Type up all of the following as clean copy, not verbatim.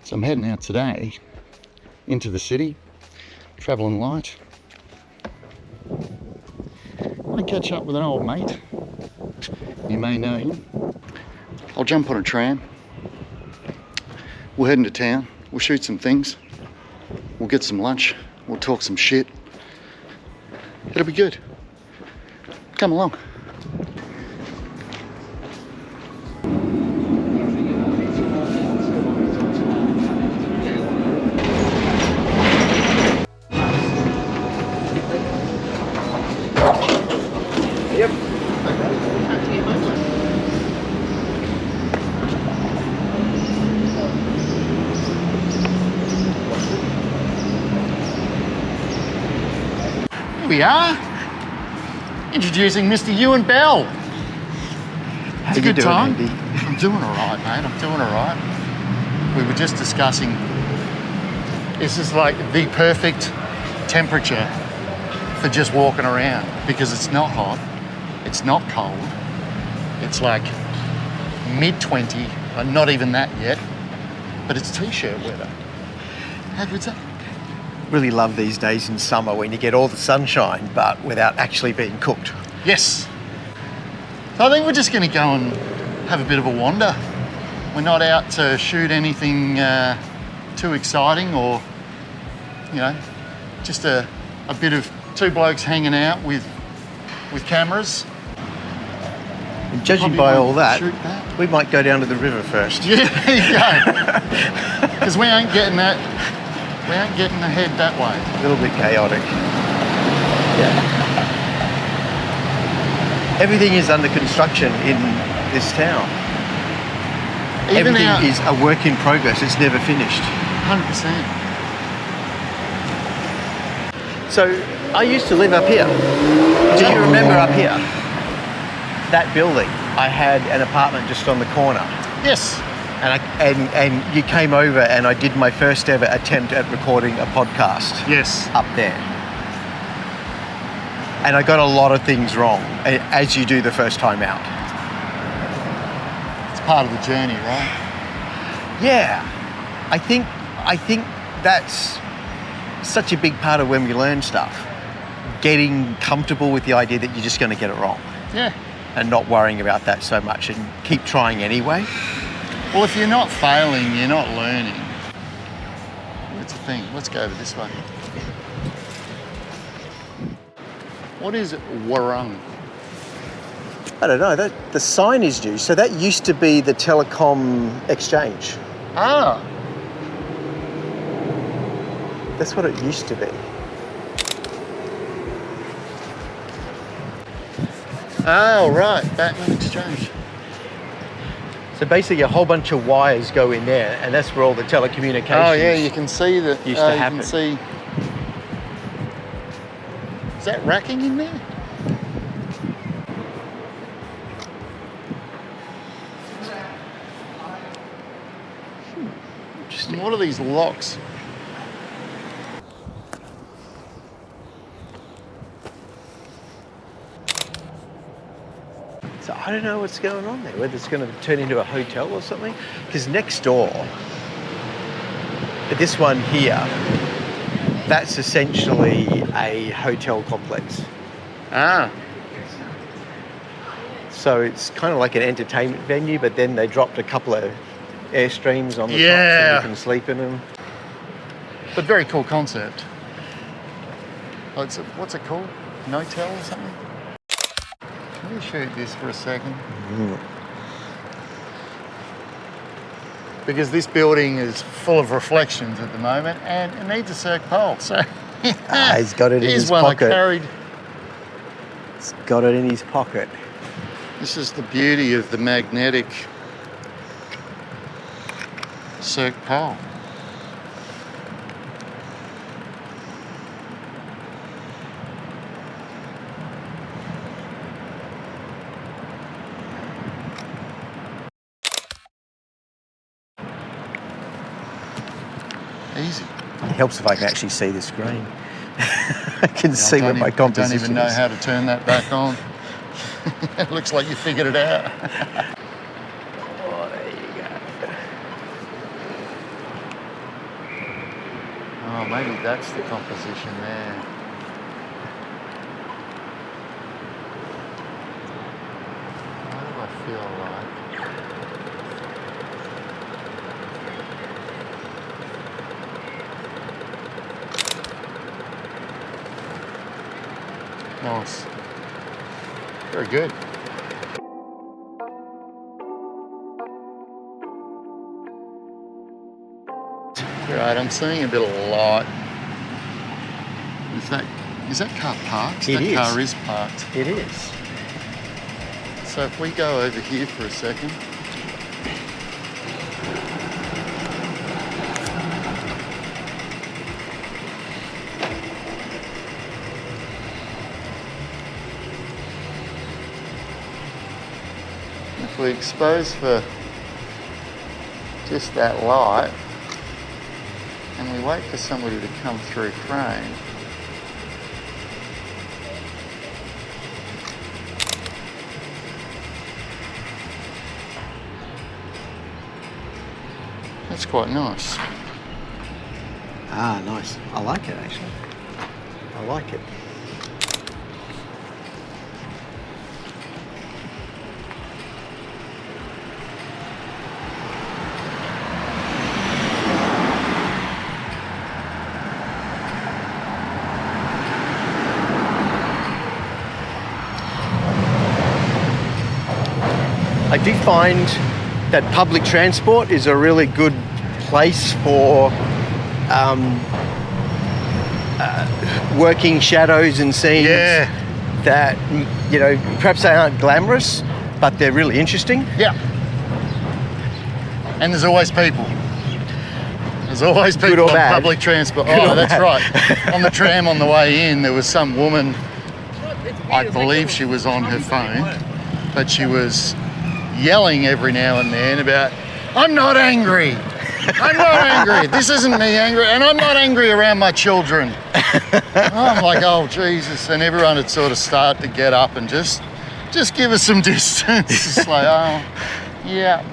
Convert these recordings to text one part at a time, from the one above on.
So I'm heading out today into the city, travelling light. I want to catch up with an old mate. You may know him. I'll jump on a tram. We'll head into town. We'll shoot some things. We'll get some lunch. We'll talk some shit. It'll be good. Come along. Yep. Here we are. Introducing Mr. Ewan Bell. It's a good time. Andy? I'm doing all right, mate. I'm doing all right. We were just discussing, this is like the perfect temperature for just walking around because it's not hot, it's not cold, it's like mid-20, not even that yet, but it's t-shirt weather. How good's that? Really love these days in summer when you get all the sunshine but without actually being cooked. Yes. So I think we're just going to go and have a bit of a wander. We're not out to shoot anything too exciting or, you know, just a bit of two blokes hanging out with cameras. And judging by all that, we might go down to the river first. Yeah, there you go. Because we ain't getting that. We ain't getting ahead that way. A little bit chaotic. Yeah. Everything is under construction in this town. Everything is a work in progress. It's never finished. 100%. So I used to live up here. Do you remember up here? That building. I had an apartment just on the corner. Yes. And you came over and I did my first ever attempt at recording a podcast. Yes. Up there. And I got a lot of things wrong, as you do the first time out. It's part of the journey, right? Yeah. I think that's such a big part of when we learn stuff. Getting comfortable with the idea that you're just going to get it wrong. Yeah. And not worrying about that so much and keep trying anyway. Well, if you're not failing, you're not learning. That's the thing. Let's go to this one. What is Warung? I don't know. The sign is new. So that used to be the telecom exchange. Ah. That's what it used to be. Oh, right. Batman Exchange. So basically a whole bunch of wires go in there and that's where all the telecommunications Oh, yeah, you can see that. used to happen. You can see. Is that racking in there? Interesting. What are these locks? So I don't know what's going on there, whether it's going to turn into a hotel or something. Because next door, this one here, that's essentially a hotel complex. Ah. So it's kind of like an entertainment venue, but then they dropped a couple of Airstreams on the top so you can sleep in them. But very cool concept. Oh, what's it called? No-tel or something? Let me shoot this for a second. Because this building is full of reflections at the moment and it needs a circ pole. So he's got it in his one pocket. I carried. He's got it in his pocket. This is the beauty of the magnetic circ pole. Easy. It helps if I can actually see the screen. I can see what my composition is. I don't even know how to turn that back on. It looks like you figured it out. Oh, there you go. maybe that's the composition there. Why do I feel like... Nice. Very good. Right, I'm seeing a bit of light. Is that car parked? It is. That car is parked. It is. So if we go over here for a second. If we expose for just that light, and we wait for somebody to come through frame, that's quite nice. Ah, nice. I like it, actually. I like it. I do find that public transport is a really good place for working shadows and scenes that, you know, perhaps they aren't glamorous, but they're really interesting. Yeah. And there's always people. There's always Good people or on bad. public transport. Good Oh, or that's bad. right. On the tram on the way in, there was some woman, I believe she was on her phone, but she was yelling every now and then about, I'm not angry. I'm not angry. This isn't me angry. And I'm not angry around my children. I'm like, oh, Jesus. And everyone had sort of started to get up and just give us some distance. It's like, oh, yeah.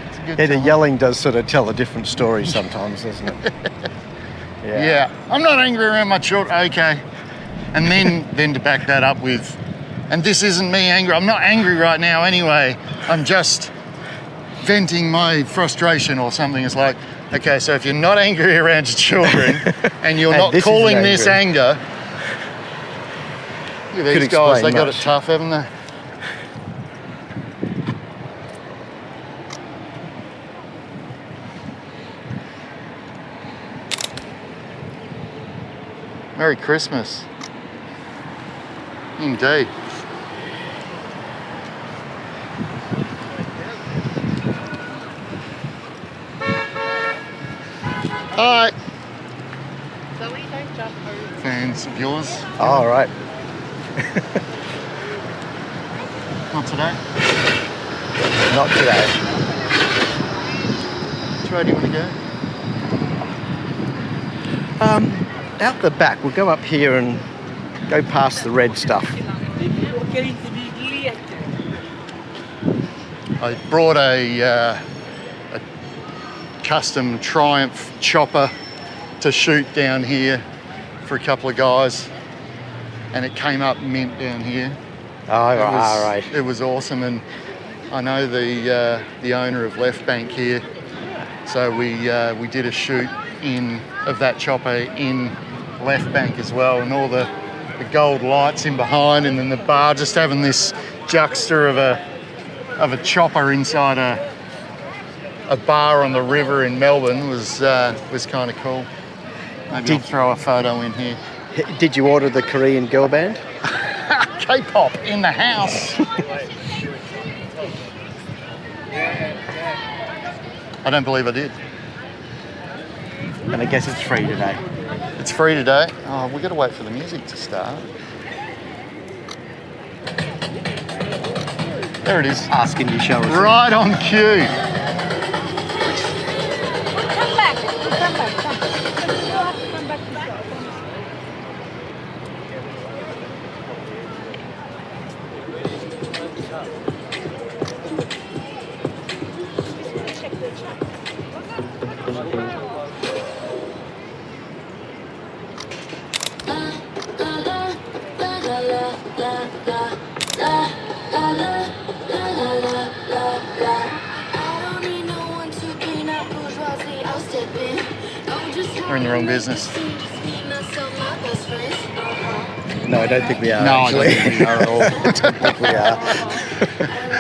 It's a good Yeah, the time. yelling does sort of tell a different story sometimes, doesn't it? Yeah. I'm not angry around my children. Okay. And then to back that up with, and this isn't me angry. I'm not angry right now anyway. I'm just venting my frustration or something. It's like, okay, so if you're not angry around your children and you're And not this calling isn't this anger, look at these Could guys, they explain got it much. tough, haven't they? Merry Christmas. Indeed. Hi. Zoe, don't jump over. Fans of yours? Oh, all right. Not today. Not today. Which way do you want to go? Out the back, we'll go up here and go past the red stuff. I brought a custom Triumph chopper to shoot down here for a couple of guys, and it came up mint down here. Oh, all right. It was awesome, and I know the owner of Left Bank here, so we did a shoot of that chopper in Left Bank as well, and all the gold lights in behind, and then the bar just having this juxta of a chopper inside a bar on the river in Melbourne was kind of cool. Maybe I'll throw a photo in here. Did you order the Korean girl band? K-pop in the house. I don't believe I did. And I guess it's free today. It's free today. Oh, we've got to wait for the music to start. There it is. Asking you show us. Right on cue. Come back. Come back. Come. You have to come back to show. Check the chat. We're in the wrong business. No, I don't think we are. No, I actually. don't think we are at all. I don't think we are.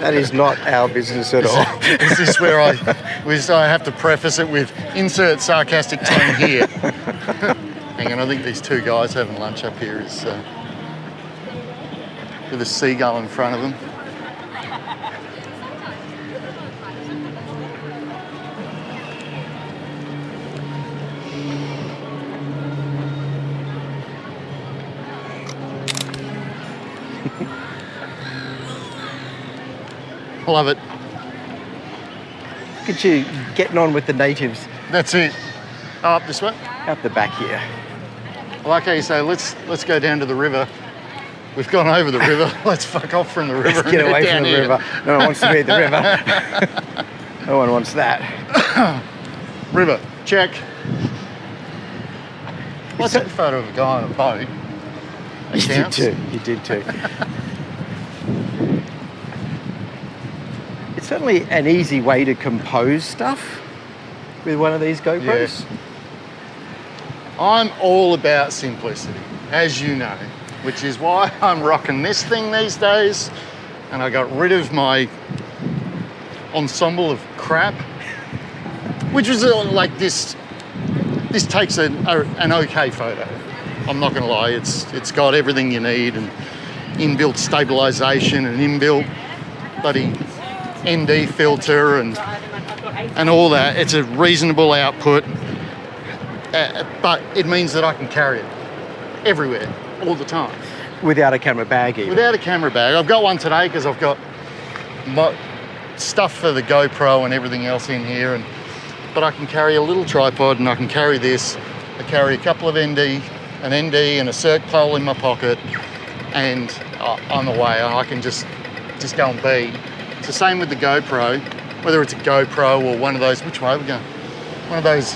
That is not our business at all. This is where I have to preface it with insert sarcastic tone here. Hang on, I think these two guys having lunch up here is with a seagull in front of them. Love it. Look at you getting on with the natives That's it. Oh, up this way. out the back here. I like how you say, let's go down to the river. We've gone over the river. Let's fuck off from the river. Let's get and away down from the here. river. No one wants to be at the river. No one wants that. River, check. Let's take a photo of a guy on a boat. That You did counts. too. You did too. It's certainly an easy way to compose stuff with one of these GoPros. I'm all about simplicity, as you know, which is why I'm rocking this thing these days. And I got rid of my ensemble of crap, which was like this. This takes an okay photo. I'm not going to lie. It's got everything you need and inbuilt stabilization and inbuilt bloody ND filter and all that. It's a reasonable output, but it means that I can carry it everywhere, all the time. Without a camera bag even. Without a camera bag. I've got one today because I've got my stuff for the GoPro and everything else in here, but I can carry a little tripod and I can carry this. I carry a couple of an ND and a circ pole in my pocket, and I'm away. I can just go and be. It's the same with the GoPro, whether it's a GoPro or one of those, which way are we going? One of those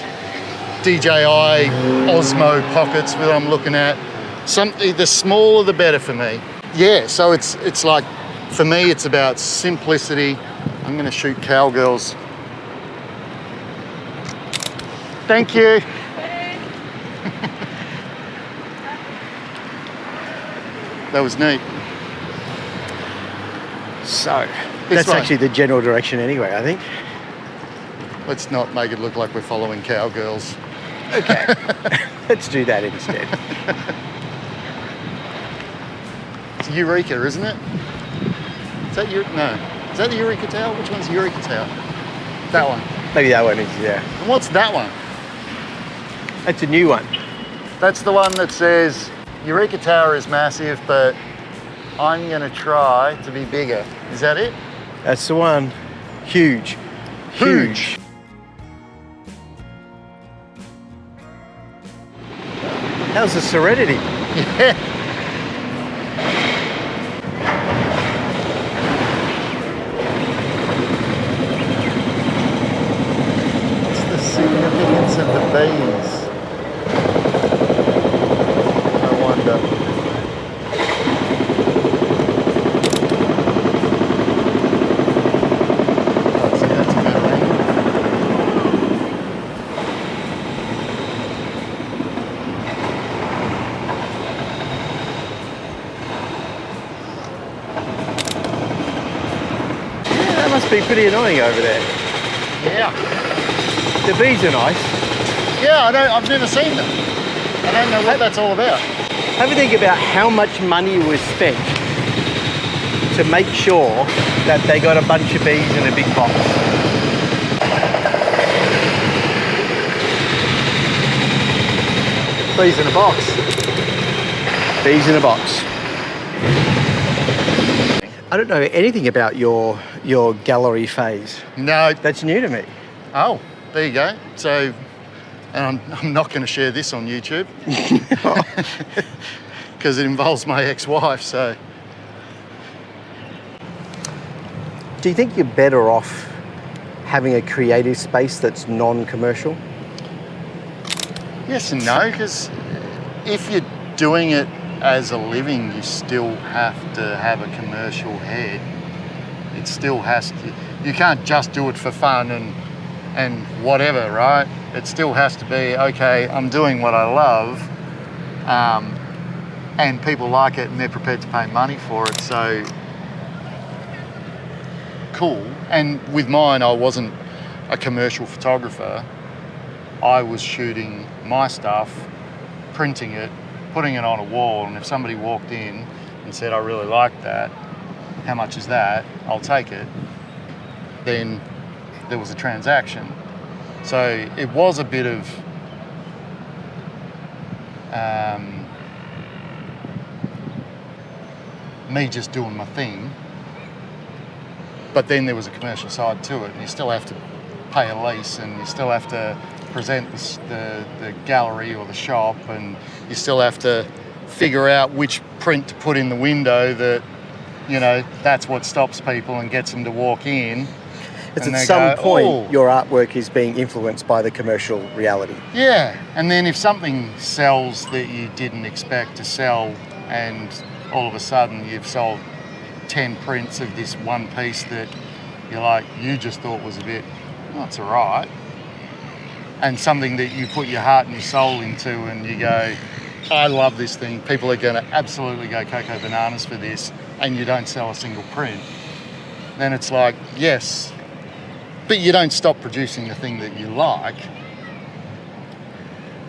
DJI Osmo pockets that I'm looking at. Something, the smaller the better for me. Yeah, so it's like, for me, it's about simplicity. I'm gonna shoot cowgirls. Thank you. That was neat. So, This that's way. actually the general direction anyway, I think. Let's not make it look like we're following cowgirls. Okay. Let's do that instead. It's Eureka, isn't it? Is that no? Is that the Eureka Tower? Which one's Eureka Tower? That one. Maybe that one is, yeah. And what's that one? That's a new one. That's the one that says Eureka Tower is massive, but I'm gonna try to be bigger. Is that it? That's the one. Huge. Huge. How's the Serenity? Yeah. What's the significance of the bees? I wonder. Oh, see, that's a better angle. Yeah, that must be pretty annoying over there. Yeah. The bees are nice. Yeah, I've never seen them. I don't know what that's all about. Have a think about how much money was spent to make sure that they got a bunch of bees in a big box. Bees in a box. Bees in a box. I don't know anything about your gallery phase. No. That's new to me. Oh, there you go. So, and I'm not going to share this on YouTube because it involves my ex-wife. So, Do you think you're better off having a creative space that's non-commercial? yes and no, because if you're doing it as a living, you still have to have a commercial head. It still has to. You can't just do it for fun and whatever, right? It still has to be, okay, I'm doing what I love, and people like it and they're prepared to pay money for it, so cool. And with mine, I wasn't a commercial photographer. I was shooting my stuff, printing it, putting it on a wall, and if somebody walked in and said, I really like that, how much is that? I'll take it. Then there was a transaction. So it was a bit of me just doing my thing, but then there was a commercial side to it, and you still have to pay a lease, and you still have to present the gallery or the shop, and you still have to figure out which print to put in the window that, you know, that's what stops people and gets them to walk in. It's And at they some go, point "Oh." your artwork is being influenced by the commercial reality. Yeah, and then if something sells that you didn't expect to sell, and all of a sudden you've sold 10 prints of this one piece that you're like, you just thought was a bit, oh, it's all right, and something that you put your heart and your soul into, and you go, I love this thing, people are going to absolutely go cocoa bananas for this, and you don't sell a single print, then it's like, yes, but you don't stop producing the thing that you like,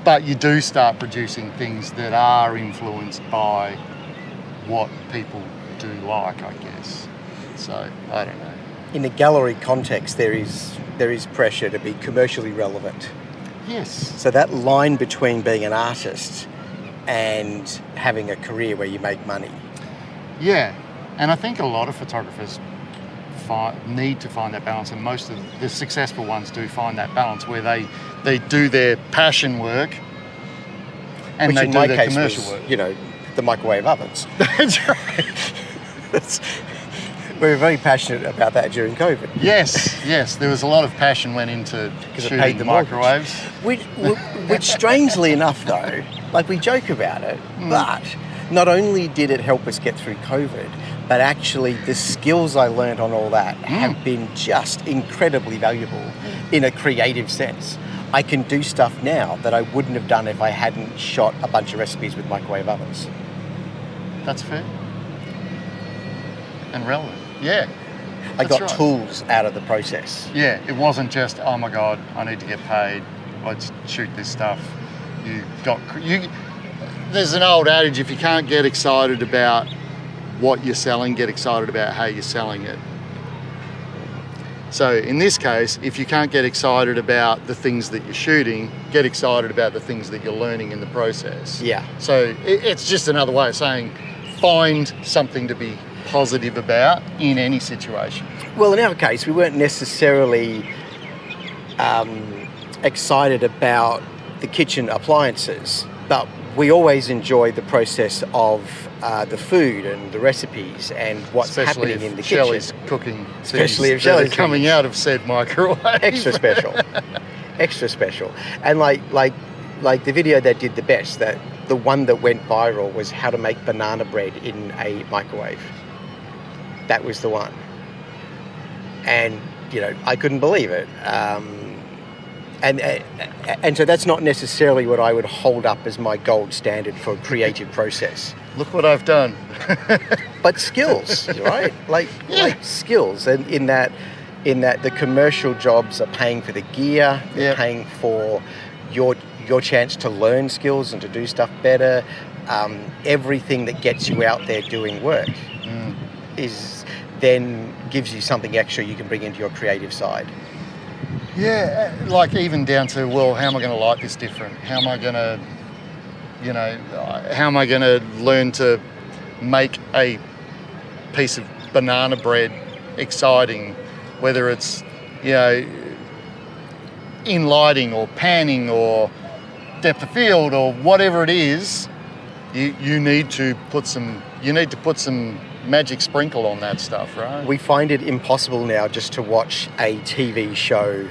but you do start producing things that are influenced by what people do like, I guess. So, I don't know. In the gallery context, there is pressure to be commercially relevant. Yes. So that line between being an artist and having a career where you make money. Yeah, and I think a lot of photographers need to find that balance, and most of the successful ones do find that balance where they do their passion work and Which they in do my their case commercial was, work. you know, the microwave ovens. That's right. We were very passionate about that during COVID. Yes, there was a lot of passion went into Because it shooting paid the mortgage. microwaves. Which strangely enough though, like we joke about it, but not only did it help us get through COVID, but actually the skills I learned on all that have been just incredibly valuable in a creative sense. I can do stuff now that I wouldn't have done if I hadn't shot a bunch of recipes with microwave ovens. That's fair. And relevant. Yeah. I That's got right. tools out of the process. Yeah, it wasn't just, oh my God, I need to get paid, let's shoot this stuff. There's an old adage, if you can't get excited about what you're selling, get excited about how you're selling it. So in this case, if you can't get excited about the things that you're shooting, get excited about the things that you're learning in the process. Yeah. So it's just another way of saying, find something to be positive about in any situation. Well, in our case, we weren't necessarily excited about the kitchen appliances, but we always enjoy the process of the food and the recipes and what's Especially happening in the if Shelley's kitchen. cooking Especially things if Shelley's that are coming cooking. out of said microwave. Extra special. Extra special. And like the video that did the best, that the one that went viral was how to make banana bread in a microwave. That was the one. And, you know, I couldn't believe it. And so that's not necessarily what I would hold up as my gold standard for a creative process. Look what I've done. But skills, right? Like skills, and in that the commercial jobs are paying for the gear, they're paying for your chance to learn skills and to do stuff better. Everything that gets you out there doing work is then gives you something extra you can bring into your creative side. Yeah, like even down to, well, how am I going to light this different? How am I going to, how am I going to learn to make a piece of banana bread exciting, whether it's, in lighting or panning or depth of field or whatever it is, you need to put some magic sprinkle on that stuff, right? We find it impossible now just to watch a TV show,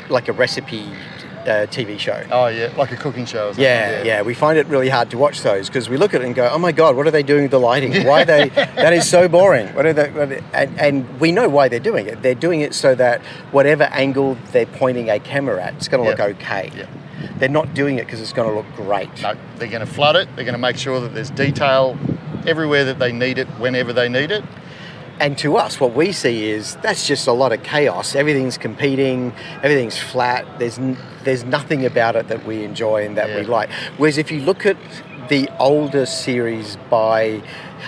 like a recipe TV show. Oh yeah, like a cooking show. Or something. Yeah. We find it really hard to watch those because we look at it and go, "Oh my God, what are they doing with the lighting? Why are they? That is so boring." And we know why they're doing it. They're doing it so that whatever angle they're pointing a camera at, it's going to look okay. Yeah. They're not doing it because it's going to look great. No, they're going to flood it. They're going to make sure that there's detail everywhere that they need it, whenever they need it. And to us, what we see is that's just a lot of chaos. Everything's competing, everything's flat. There's nothing about it that we enjoy and that we like. Whereas if you look at the older series by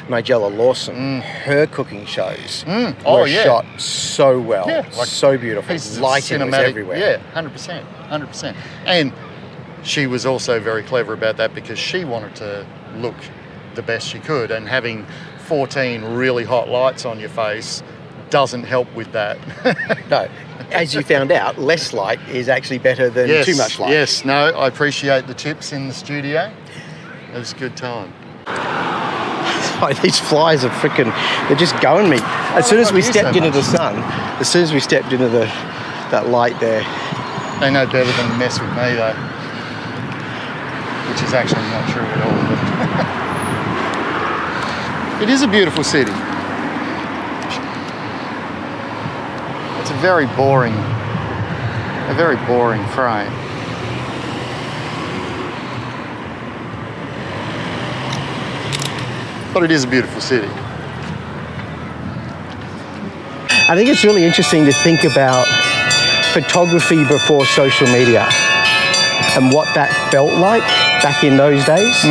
Nigella Lawson, her cooking shows were shot so well, so beautiful. Lighting was everywhere. Yeah, 100%. And she was also very clever about that because she wanted to look the best she could, and having 14 really hot lights on your face doesn't help with that. No, as you found out, less light is actually better than too much light. Yes, no, I appreciate the tips in the studio. It was a good time. Oh, these flies are freaking, they're just going me. As soon as we stepped into the sun, as soon as we stepped into that light there. They know better than mess with me though, which is actually not true at all. But it is a beautiful city. It's a very boring frame. But it is a beautiful city. I think it's really interesting to think about photography before social media and what that felt like back in those days.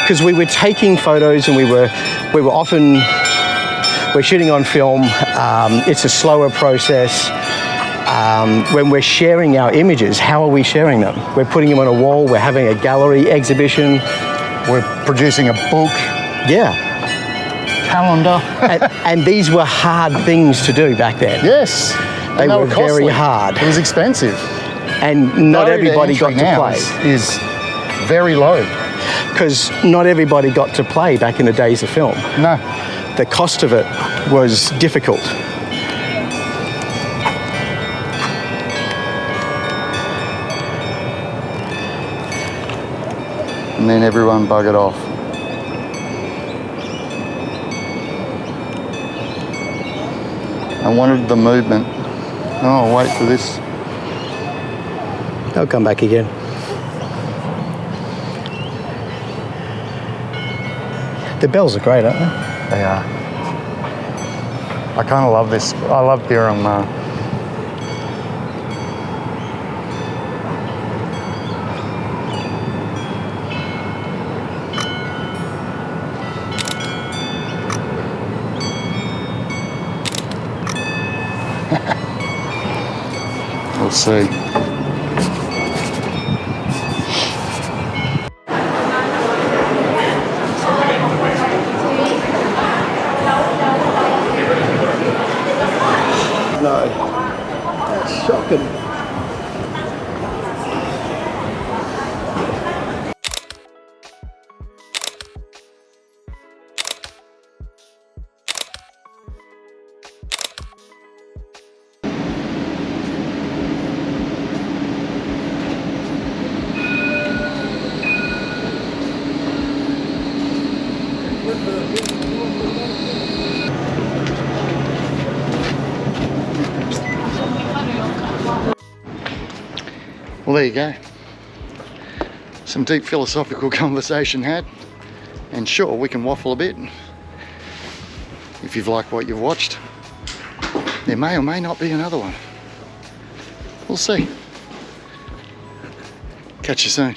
Because we were taking photos and we were often, we're shooting on film. It's a slower process. When we're sharing our images, how are we sharing them? We're putting them on a wall. We're having a gallery exhibition. We're producing a book. Yeah. Calendar. and these were hard things to do back then. Yes. They were very hard. It was expensive. And not everybody got to play. Is very low. Because not everybody got to play back in the days of film. No. The cost of it was difficult. And then everyone buggered off. I wanted the movement. Oh, I'll wait for this. They'll come back again. The bells are great, aren't they? They are. I kind of love this. I love Birram. We'll see. No. That's shocking. Well, there you go. Some deep philosophical conversation had. And sure, we can waffle a bit. If you've liked what you've watched, there may or may not be another one. We'll see. Catch you soon.